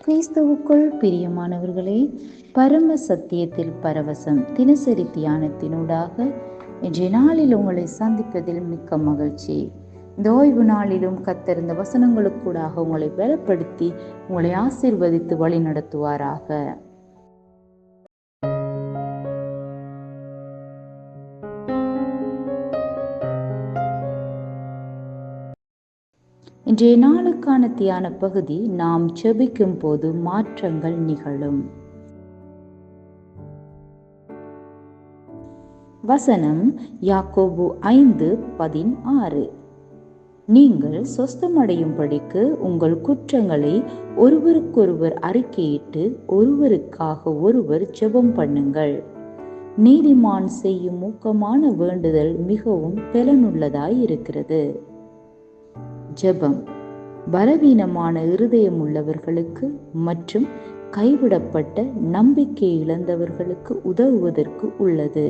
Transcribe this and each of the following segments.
கிறிஸ்துவுக்குள் பிரியமானவர்களே, பரம சத்தியத்தில் பரவசம் தினசரி தியானத்தினூடாக இன்றைய நாளில் உங்களை சந்திப்பதில் மிக்க மகிழ்ச்சி. இந்த ஓய்வு நாளிலும் கர்த்தர் இந்த வசனங்களுக்கூடாக உங்களை பலப்படுத்தி உங்களை ஆசீர்வதித்து வழி நடத்துவாராக. இன்றைய நாளுக்கான தியான பகுதி, நாம் ஜெபிக்கும் போது மாற்றங்கள் நிகழும். வசனம் யாக்கோபு 5:16. நீங்கள் சொஸ்தமடையும்படிக்கு உங்கள் குற்றங்களை ஒருவருக்கொருவர் அறிக்கையிட்டு ஒருவருக்காக ஒருவர் ஜெபம் பண்ணுங்கள். நீதிமான் செய்யும் ஊக்கமான வேண்டுதல் மிகவும் பலனுள்ளதாய் இருக்கிறது. ஜெபம் பலவீனமான இருதயம் உள்ளவர்களுக்கு மற்றும் கைவிடப்பட்ட நம்பிக்கை இழந்தவர்களுக்கு உதவுவதற்கு உள்ளது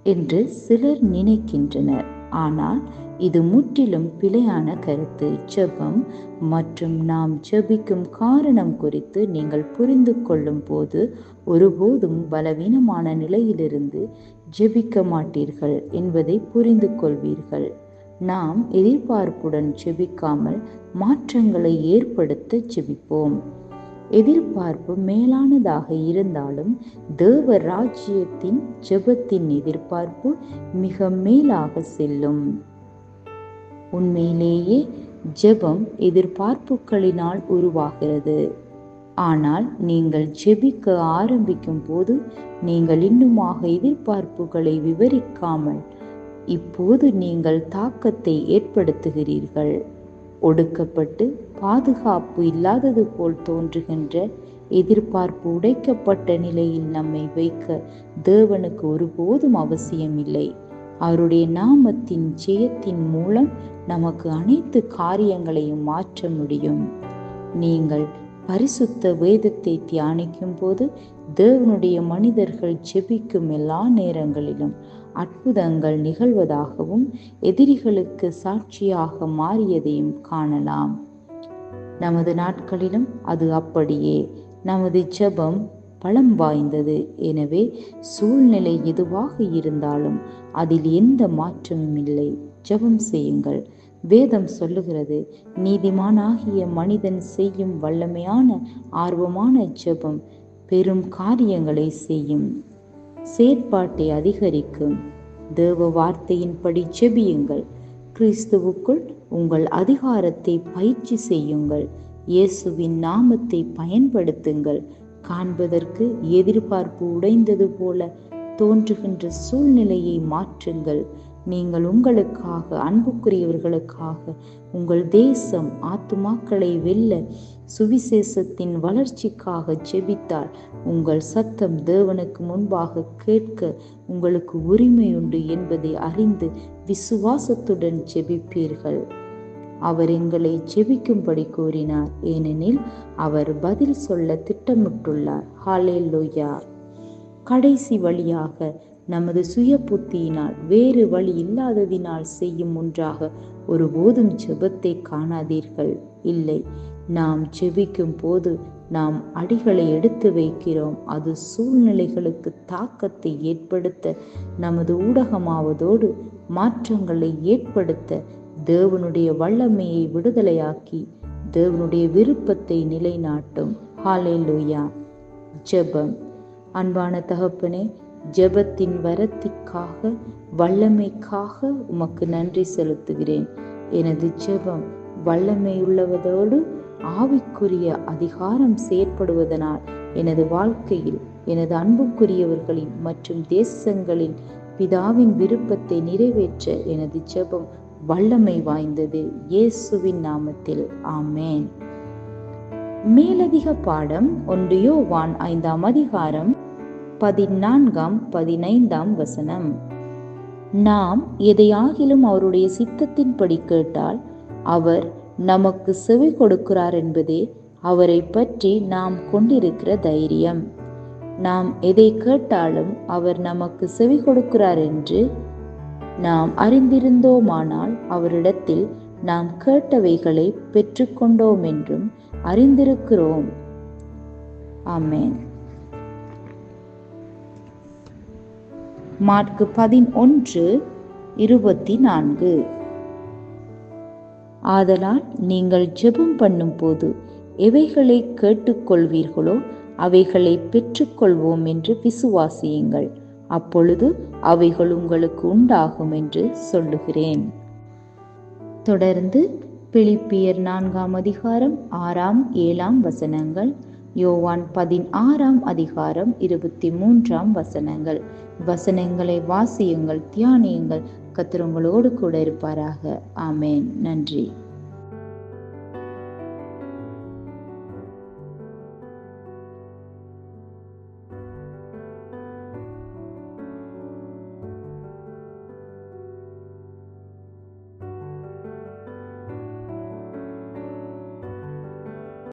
என்று சிலர் நினைக்கின்றனர். ஆனால் இது முற்றிலும் பிழையான கருத்து. ஜெபம் மற்றும் நாம் ஜெபிக்கும் காரணம் குறித்து நீங்கள் புரிந்து கொள்ளும் போது ஒருபோதும் பலவீனமான நிலையிலிருந்து ஜெபிக்க மாட்டீர்கள் என்பதை புரிந்து கொள்வீர்கள். நாம் எதிர்பார்ப்புடன் ஜெபிக்காமல் மாற்றங்களை ஏற்படுத்த ஜெபிப்போம். எதிர்பார்ப்பு மேலானதாக இருந்தாலும் தேவ ராஜ்யத்தின் ஜெபத்தின் எதிர்பார்ப்பு மிக மேலாக செல்லும். உண்மையிலேயே ஜெபம் எதிர்பார்ப்புகளினால் உருவாகிறது. ஆனால் நீங்கள் ஜெபிக்க ஆரம்பிக்கும் போது நீங்கள் இன்னுமாக எதிர்பார்ப்புகளை விவரிக்காமல் இப்போது நீங்கள் தாக்கத்தை ஏற்படுத்துகிறீர்கள். ஒடுக்கப்பட்டு பாதுகாப்பு இல்லாதது போல் தோன்றுகின்ற எதிர்பார்ப்பு உடைக்கப்பட்ட நிலையில் நம்மை வைக்க தேவனுக்கு ஒருபோதும் அவசியமில்லை. அவருடைய நாமத்தின் ஜெயத்தின் மூலம் நமக்கு அனைத்து காரியங்களையும் மாற்ற முடியும். நீங்கள் பரிசுத்த வேதத்தை தியானிக்கும் போது தேவனுடைய மனிதர்கள் ஜெபிக்கும் எல்லா நேரங்களிலும் அற்புதங்கள் நிகழ்வதாகவும் எதிரிகளுக்கு சாட்சியாக மாறியதையும் காணலாம். நமது நாட்களிலும் அது அப்படியே. நமது ஜெபம் பலம் வாய்ந்தது. எனவே சூழ்நிலை எதுவாக இருந்தாலும் அதில் எந்த மாற்றமும் இல்லை. ஜெபம் செய்யுங்கள். வேதம் சொல்லுகிறது, நீதிமானாகிய மனிதன் செய்யும் வல்லமையான ஆர்வமான ஜெபம் பெரும் காரியங்களை செய்யும், செயற்பாட்டை அதிகரிக்கும். தேவ வார்த்தையின்படி ஜெபியுங்கள். கிறிஸ்துவுக்குள் உங்கள் அதிகாரத்தை பயிற்சி செய்யுங்கள். இயேசுவின் நாமத்தை பயன்படுத்துங்கள். காண்பதற்கு எதிர்பார்ப்பு உடைந்தது போல தோன்றுகின்ற சூழ்நிலையை மாற்றுங்கள். நீங்கள் உங்களுக்காக, அன்புக்குரியவர்களுக்காக, உங்கள் தேசம் ஆத்துமாக்களை வெல்ல, சுவிசேஷத்தின் வளர்ச்சிக்காக ஜெபித்தால் உங்கள் சத்தம் தேவனுக்கு முன்பாக கேட்க உங்களுக்கு உரிமையுண்டு என்பதை அறிந்து விசுவாசத்துடன் ஜெபிப்பீர்கள். அவர் எங்களை ஜெபிக்கும்படி கூறினார், ஏனெனில் அவர் பதில் சொல்ல திட்டமிட்டுள்ளார். ஹல்லேலூயா. கடைசி வழியாக நமது சுய புத்தியினால், வேறு வழி இல்லாததினால் செய்யும் ஒன்றாக ஒருபோதும் ஜெபத்தை காணாதீர்கள். இல்லை, நாம் ஜெபிக்கும் போது நாம் அடிகளை எடுத்து வைக்கிறோம். அது சூழ்நிலைகளுக்கு தாக்கத்தை ஏற்படுத்த, நமது ஊடகமாவதோடு மாற்றங்களை ஏற்படுத்த, தேவனுடைய வல்லமையை விடுதலையாக்கி தேவனுடைய விருப்பத்தை நிலைநாட்டும். ஹல்லேலூயா. ஜெபம். அன்பான தகப்பனே, ஜெபத்தின் வரத்திற்காக, வல்லமைக்காக உமக்கு நன்றி செலுத்துகிறேன். எனது ஜெபம் வல்லமையுள்ளவதோடு ஆவிக்குரிய அதிகாரம் செயற்படுவதனால் எனது வாழ்க்கையில் எனது அன்புக்குரியவர்களின் மற்றும் தேசங்களின் பிதாவின் விருப்பத்தை நிறைவேற்ற எனது ஜெபம் வல்லமை வாய்ந்தது. இயேசுவின் நாமத்தில் ஆமேன். மேலதிக பாடம் 1 யோவான் 5 14-15 வசனம். நாம் எதையாகிலும் அவருடைய சித்தத்தின்படி கேட்டால் அவர் நமக்கு செவி கொடுக்கிறார் என்பதே அவரை பற்றி நாம் கொண்டிருக்கிற தைரியம். நாம் எதை கேட்டாலும் அவர் நமக்கு செவி கொடுக்கிறார் என்று நாம் அறிந்திருந்தோமானால் அவரிடத்தில் நாம் கேட்டவைகளை பெற்றுக்கொண்டோம் என்றும் அறிந்திருக்கிறோம். ஆமென். மாற்கு 11:24. ஆதலால் நீங்கள் ஜெபம் பண்ணும் போது எவைகளை கேட்டுக்கொள்வீர்களோ அவைகளை பெற்றுக்கொள்வோம் என்று விசுவாசியுங்கள், அப்பொழுது அவைகள் உங்களுக்கு உண்டாகும் என்று சொல்லுகிறேன். தொடர்ந்து பிலிப்பியர் 4:6-7 யோவான் 16:23 வசனங்களை வாசியுங்கள், தியானியுங்கள். கர்த்தர் உங்களோடு கூட இருப்பாராக. ஆமென். நன்றி.